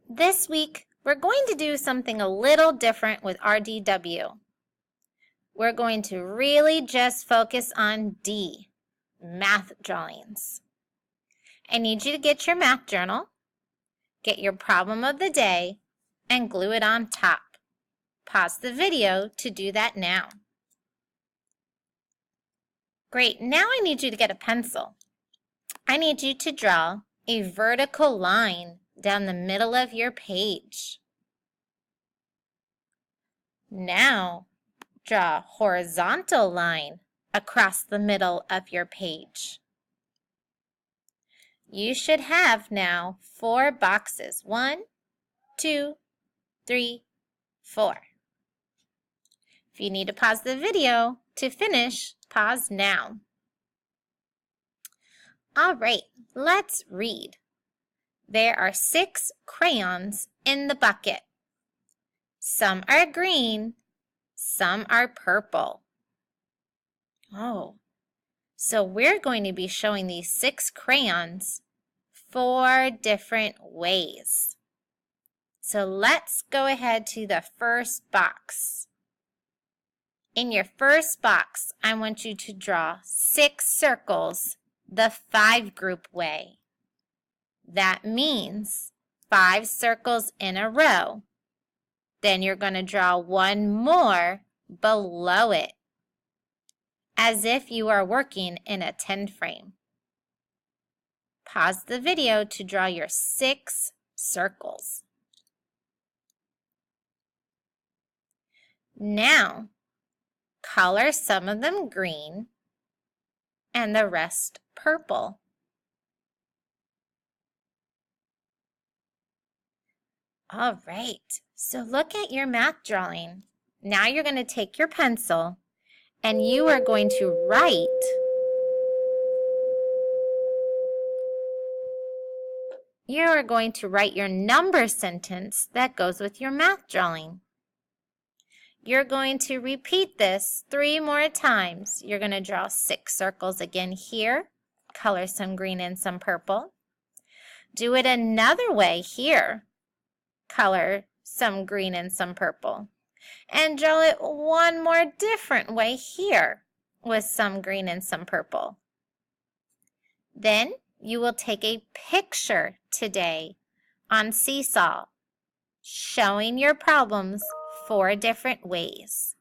This week, we're going to do something a little different with RDW. We're going to really just focus on D, math drawings. I need you to get your math journal, get your problem of the day, and glue it on top. Pause the video to do that now. Great, now I need you to get a pencil. I need you to draw a vertical line down the middle of your page. Now, draw a horizontal line across the middle of your page. You should have now 4 boxes. 1, 2, 3, 4. If you need to pause the video to finish, pause now. All right, let's read. There are 6 crayons in the bucket. Some are green, some are purple. Oh, so we're going to be showing these 6 crayons 4 different ways. So let's go ahead to the first box. In your first box, I want you to draw 6 circles the 5 group way. That means 5 circles in a row. Then you're going to draw 1 more below it, as if you are working in a 10 frame. Pause the video to draw your 6 circles. Now, color some of them green and the rest purple. All right, so look at your math drawing. Now you're going to take your pencil and you are going to write your number sentence that goes with your math drawing. You're going to repeat this 3 more times. You're going to draw 6 circles again here, color some green and some purple. Do it another way here. Color some green and some purple. And draw it 1 more different way here with some green and some purple. Then you will take a picture today on Seesaw, showing your problems 4 different ways.